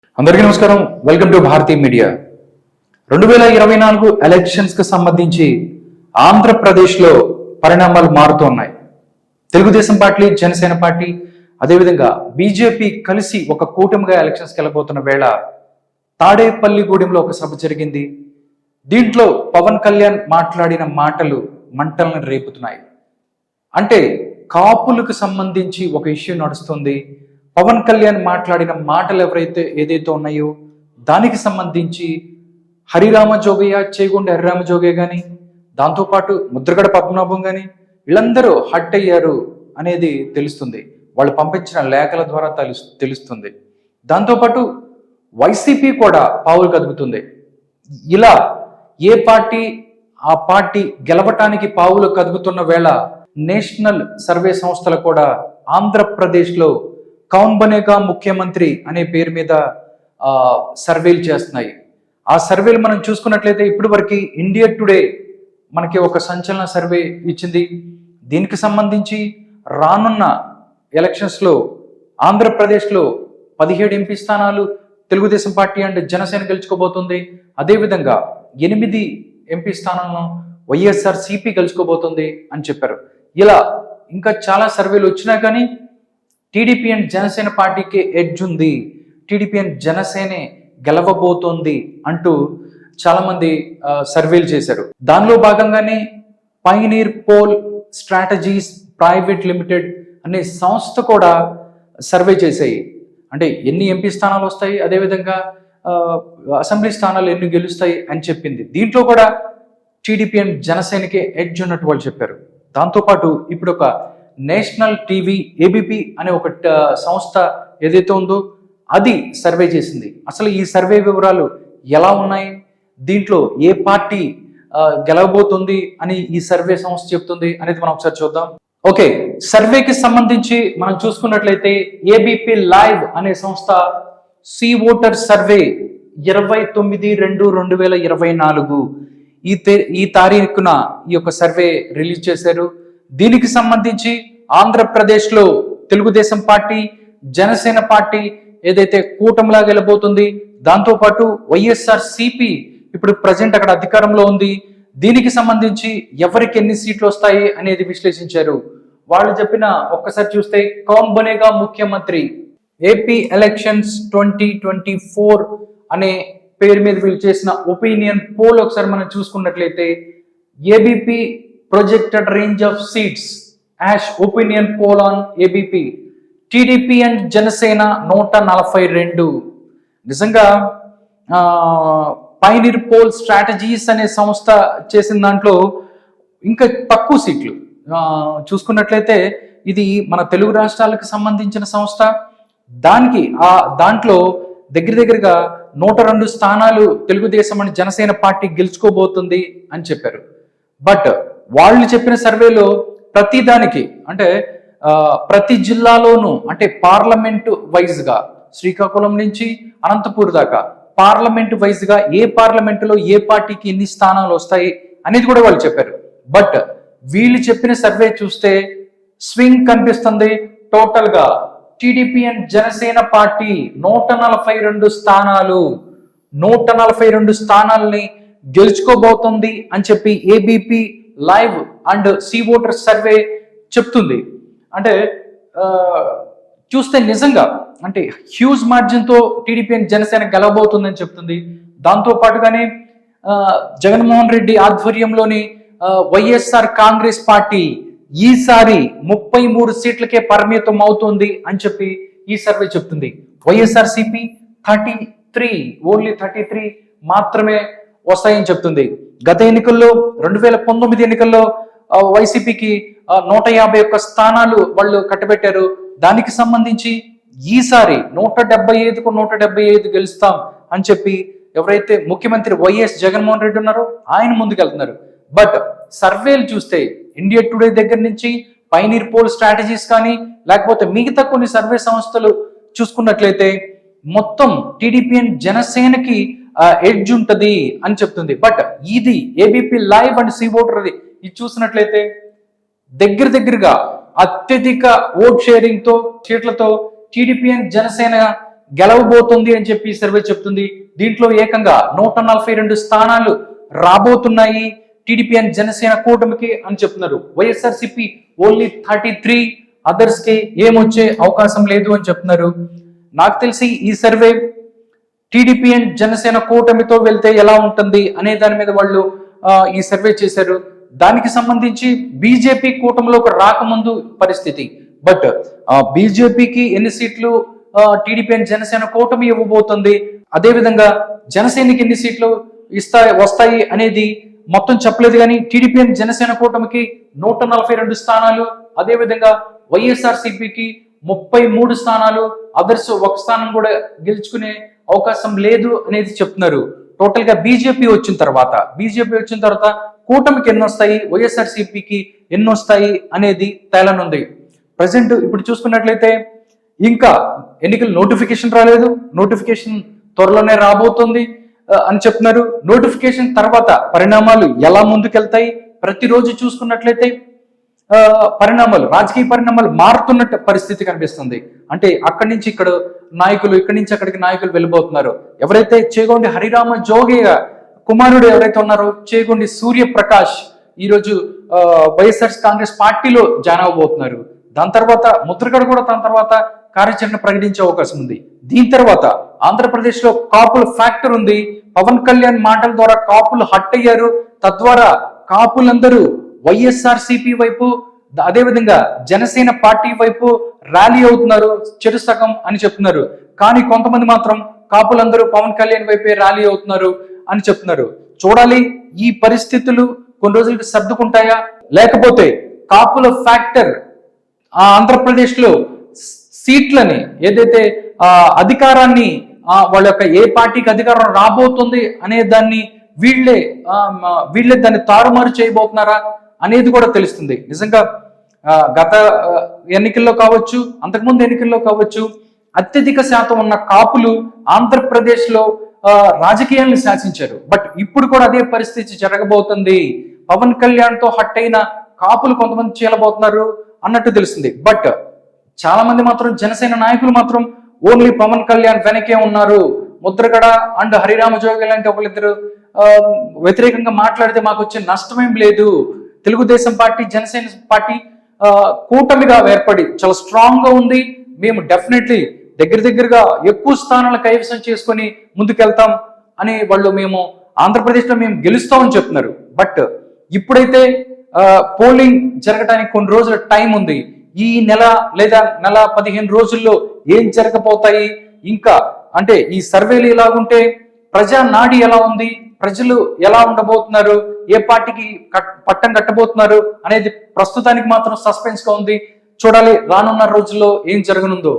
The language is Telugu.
అందరికీ నమస్కారం. Welcome to Bharathi media. 2024 elections కు సంబంధించి ఆంధ్రప్రదేశ్లో పరిణామాలు మారుతూ ఉన్నాయి. తెలుగుదేశం పార్టీ, జనసేన పార్టీ, అదేవిధంగా బీజేపీ కలిసి ఒక కూటమిగా ఎలక్షన్స్కి వెళ్ళబోతున్న వేళ తాడేపల్లిగూడెంలో ఒక సభ జరిగింది. దీంట్లో పవన్ కళ్యాణ్ మాట్లాడిన మాటలు మంటలను రేపుతున్నాయి. అంటే కాపులకు సంబంధించి ఒక ఇష్యూ నడుస్తుంది. పవన్ కళ్యాణ్ మాట్లాడిన మాటలు ఏదైతే ఉన్నాయో దానికి సంబంధించి హరిరామ జోగయ్య, చేగొండ హరిరామ జోగయ్య కానీ, దాంతోపాటు ముద్రగడ పద్మనాభం కానీ వీళ్ళందరూ హట్ అయ్యారు అనేది తెలుస్తుంది. వాళ్ళు పంపించిన లేఖల ద్వారా తెలుస్తుంది. దాంతోపాటు వైసీపీ కూడా పావులు కదుపుతుంది. ఇలా ఏ పార్టీ ఆ పార్టీ గెలవటానికి పావులు కదుపుతున్న వేళ నేషనల్ సర్వే సంస్థలు కూడా ఆంధ్రప్రదేశ్లో కౌన్ బనేగా ముఖ్యమంత్రి అనే పేరు మీద సర్వేలు చేస్తున్నాయి. ఆ సర్వేలు మనం చూసుకున్నట్లయితే ఇప్పటి వరకు ఇండియా టుడే మనకి ఒక సంచలన సర్వే ఇచ్చింది. దీనికి సంబంధించి రానున్న ఎలక్షన్స్లో ఆంధ్రప్రదేశ్లో 17 ఎంపీ స్థానాలు తెలుగుదేశం పార్టీ అండ్ జనసేన గెలుచుకోబోతుంది. అదేవిధంగా 8 ఎంపీ స్థానాలను వైఎస్ఆర్సీపీ గెలుచుకోబోతుంది అని చెప్పారు. ఇలా ఇంకా చాలా సర్వేలు వచ్చినా కానీ టీడీపీ అండ్ జనసేన పార్టీకి ఎడ్జ్ ఉంది, టీడీపీ అండ్ జనసేనే గెలవబోతోంది అంటూ చాలామంది సర్వేలు చేశారు. దానిలో భాగంగానే pioneer poll strategies private limited అనే సంస్థ కూడా సర్వే చేశాయి. అంటే ఎన్ని ఎంపీ స్థానాలు వస్తాయి, అదేవిధంగా అసెంబ్లీ స్థానాలు ఎన్ని గెలుస్తాయి అని చెప్పింది. దీంట్లో కూడా టీడీపీ అండ్ జనసేనకే ఎడ్జ్ ఉన్నట్టు వాళ్ళు చెప్పారు. దాంతోపాటు ఇప్పుడు ఒక నేషనల్ టీవీ ఏబీపీ అనే ఒక సంస్థ ఏదైతే ఉందో అది సర్వే చేసింది. అసలు ఈ సర్వే వివరాలు ఎలా ఉన్నాయి, దీంట్లో ఏ పార్టీ గెలవబోతుంది అని ఈ సర్వే సంస్థ చెప్తుంది అనేది మనం ఒకసారి చూద్దాం. ఓకే, సర్వేకి సంబంధించి మనం చూసుకున్నట్లయితే ఏబీపీ లైవ్ అనే సంస్థ సి ఓటర్ సర్వే 29/2/2024 ఈ తారీఖున ఈ యొక్క సర్వే రిలీజ్ చేశారు. దీనికి సంబంధించి ఆంధ్రప్రదేశ్లో తెలుగుదేశం పార్టీ, జనసేన పార్టీ ఏదైతే కూటమిలా గెలబోతుంది, దాంతోపాటు వైఎస్ఆర్సీపీ ఇప్పుడు ప్రజెంట్ అక్కడ అధికారంలో ఉంది. దీనికి సంబంధించి ఎవరికి ఎన్ని సీట్లు వస్తాయి అనేది విశ్లేషించారు. వాళ్ళు చెప్పిన ఒక్కసారి చూస్తే కౌన్ బనేగా ముఖ్యమంత్రి ఏపీ ఎలక్షన్స్ 2024 అనే పేరు మీద వీళ్ళు చేసిన ఒపీనియన్ పోల్ ఒకసారి మనం చూసుకున్నట్లయితే ABP projected range of seats as opinion poll on ABP TDP and Janasena 142. నిజంగా పైనీర్ పోల్ స్ట్రాటజీస్ అనే సంస్థ చేసిన దాంట్లో ఇంకా తక్కువ సీట్లు చూసుకున్నట్లయితే ఇది మన తెలుగు రాష్ట్రాలకు సంబంధించిన సంస్థ. దాంట్లో దగ్గరగా 102 స్థానాలు తెలుగుదేశం అండ్ జనసేన పార్టీ గెలుచుకోబోతుంది అని చెప్పారు. బట్ వాళ్ళు చెప్పిన సర్వేలో ప్రతి దానికి అంటే ప్రతి జిల్లాలోనూ అంటే పార్లమెంటు వైజ్గా శ్రీకాకుళం నుంచి అనంతపూర్ దాకా పార్లమెంటు వైజ్గా ఏ పార్లమెంటులో ఏ పార్టీకి ఎన్ని స్థానాలు వస్తాయి అనేది కూడా వాళ్ళు చెప్పారు. బట్ వీళ్ళు చెప్పిన సర్వే చూస్తే స్వింగ్ కనిపిస్తుంది. టోటల్ గా టీడీపీ అండ్ జనసేన పార్టీ 142 స్థానాలని గెలుచుకోబోతుంది అని చెప్పి ABP live and C voter survey చెప్తుంది. అంటే చూస్తే నిజంగా అంటే హ్యూజ్ మార్జిన్ తో టీడీపీ అండ్ జనసేన గెలవబోతుందని చెప్తుంది. దాంతో పాటుగానే జగన్మోహన్ రెడ్డి ఆధ్వర్యంలోని వైఎస్ఆర్ కాంగ్రెస్ పార్టీ ఈసారి 33 సీట్లకే పరిమితం అవుతుంది అని చెప్పి ఈ సర్వే చెప్తుంది. వైఎస్ఆర్సీపీ 33 ఓన్లీ 33 మాత్రమే వస్తాయని చెప్తుంది. గత ఎన్నికల్లో 2019 ఎన్నికల్లో వైసీపీకి 151 స్థానాలు వాళ్ళు కట్టబెట్టారు. దానికి సంబంధించి ఈసారి 175కు 175 గెలుస్తాం అని చెప్పి ఎవరైతే ముఖ్యమంత్రి వైఎస్ జగన్మోహన్ రెడ్డి ఉన్నారో ఆయన ముందుకెళ్తున్నారు. బట్ సర్వేలు చూస్తే ఇండియా టుడే దగ్గర నుంచి పైనీర్ పోల్ స్ట్రాటజీస్ కానీ లేకపోతే మిగతా కొన్ని సర్వే సంస్థలు చూసుకున్నట్లయితే మొత్తం టీడీపీ అండ్ జనసేనకి ఎడ్జ్ ఉంటది అని చెప్తుంది. బట్ ఇది ABP live and C voter అది ఇది చూసినట్లయితే దగ్గరగా అత్యధిక ఓట్ షేరింగ్ తో సీట్లతో టీడీపీ అండ్ జనసేన గెలవబోతుంది అని చెప్పి సర్వే చెప్తుంది. దీంట్లో ఏకంగా 142 స్థానాలు రాబోతున్నాయి టీడీపీ అండ్ జనసేన కూటమికి అని చెప్తున్నారు. వైఎస్ఆర్సీపీ ఓన్లీ 33, అదర్స్ కి ఏమొచ్చే అవకాశం లేదు అని చెప్తున్నారు. నాకు తెలిసి ఈ సర్వే టీడీపీ అండ్ జనసేన కూటమితో వెళ్తే ఎలా ఉంటుంది అనే దాని మీద వాళ్ళు ఈ సర్వే చేశారు. దానికి సంబంధించి బీజేపీ కూటమిలోకి రాకముందు పరిస్థితి, బట్ బీజేపీకి ఎన్ని సీట్లు టీడీపీ అండ్ జనసేన కూటమి ఇవ్వబోతుంది, అదేవిధంగా జనసేనకి ఎన్ని సీట్లు వస్తాయి అనేది మొత్తం చెప్పలేదు. కానీ టీడీపీ అండ్ జనసేన కూటమికి 142 స్థానాలు, అదేవిధంగా వైఎస్ఆర్సీపీకి 33 స్థానాలు, అదర్స్ 1 స్థానం కూడా గెలుచుకునే అవకాశం లేదు అనేది చెప్తున్నారు. టోటల్ గా బీజేపీ వచ్చిన తర్వాత కూటమికి ఎన్ని వస్తాయి, వైఎస్ఆర్సీపీకి ఎన్ని వస్తాయి అనేది తేలనుంది. ప్రజెంట్ ఇప్పుడు చూసుకున్నట్లయితే ఇంకా ఎన్నికల నోటిఫికేషన్ రాలేదు, నోటిఫికేషన్ త్వరలోనే రాబోతుంది అని చెప్తున్నారు. నోటిఫికేషన్ తర్వాత పరిణామాలు ఎలా ముందుకెళ్తాయి, ప్రతిరోజు చూసుకున్నట్లయితే రాజకీయ పరిణామాలు మారుతున్న పరిస్థితి కనిపిస్తుంది. అంటే అక్కడి నుంచి ఇక్కడ నాయకులు, ఇక్కడి నుంచి అక్కడికి నాయకులు వెళ్ళిపోతున్నారు. ఎవరైతే చేగొండి హరిరామ జోగయ్య కుమారుడు ఎవరైతే ఉన్నారో చేగొండి సూర్యప్రకాష్ ఈరోజు వైఎస్ఆర్ కాంగ్రెస్ పార్టీలో జాయిన్ అవబోతున్నారు. దాని తర్వాత ముద్రగడ కూడా తన తర్వాత కార్యాచరణ ప్రకటించే అవకాశం ఉంది. దీని తర్వాత ఆంధ్రప్రదేశ్ లో కాపుల ఫ్యాక్టర్ ఉంది. పవన్ కళ్యాణ్ మాటల ద్వారా కాపులు హట్ అయ్యారు. తద్వారా కాపులందరూ వైఎస్ఆర్సీపీ వైపు, అదేవిధంగా జనసేన పార్టీ వైపు ర్యాలీ అవుతున్నారు, చెడు సగం అని చెప్తున్నారు. కానీ కొంతమంది మాత్రం కాపులందరూ పవన్ కళ్యాణ్ వైపే ర్యాలీ అవుతున్నారు అని చెప్తున్నారు. చూడాలి ఈ పరిస్థితులు కొన్ని రోజులకి సర్దుకుంటాయా, లేకపోతే కాపుల ఫ్యాక్టర్ ఆంధ్రప్రదేశ్ లో సీట్లని ఏదైతే అధికారాన్ని వాళ్ళ యొక్క ఏ పార్టీకి అధికారం రాబోతుంది అనే దాన్ని వీళ్ళే దాన్ని తారుమారు చేయబోతున్నారా అనేది కూడా తెలుస్తుంది. నిజంగా గత ఎన్నికల్లో కావచ్చు, అంతకుముందు ఎన్నికల్లో కావచ్చు, అత్యధిక శాతం ఉన్న కాపులు ఆంధ్రప్రదేశ్ లో రాజకీయాలను శాసించారు. బట్ ఇప్పుడు కూడా అదే పరిస్థితి జరగబోతుంది. పవన్ కళ్యాణ్ తో హట్ అయిన కాపులు కొంతమంది చీలబోతున్నారు అన్నట్టు తెలుస్తుంది. బట్ చాలా మంది మాత్రం జనసేన నాయకులు మాత్రం ఓన్లీ పవన్ కళ్యాణ్ వెనకే ఉన్నారు. ముద్రగడ అండ్ హరిరామ జోగి లాంటి ఒకరిద్దరు వ్యతిరేకంగా మాట్లాడితే మాకు వచ్చే నష్టమేం లేదు. తెలుగుదేశం పార్టీ, జనసేన పార్టీ కూటమిగా ఏర్పడి చాలా స్ట్రాంగ్ గా ఉంది. మేము డెఫినెట్లీ దగ్గరగా ఎక్కువ స్థానాలు కైవసం చేసుకొని ముందుకెళ్తాం అని మేము ఆంధ్రప్రదేశ్లో మేము గెలుస్తామని చెప్తున్నారు. బట్ ఇప్పుడైతే పోలింగ్ జరగడానికి కొన్ని రోజుల టైం ఉంది. ఈ నెల లేదా నెల 15 రోజుల్లో ఏం జరగబోతాయి, ఇంకా అంటే ఈ సర్వేలు ఎలాగుంటే ప్రజా నాడి ఎలా ఉంది, ప్రజలు ఎలా ఉండబోతున్నారు, ఏ పార్టీకి పట్టం కట్టబోతున్నారు అనేది ప్రస్తుతానికి మాత్రం సస్పెన్స్ గా ఉంది. చూడాలి రానున్న రోజుల్లో ఏం జరగనుందో.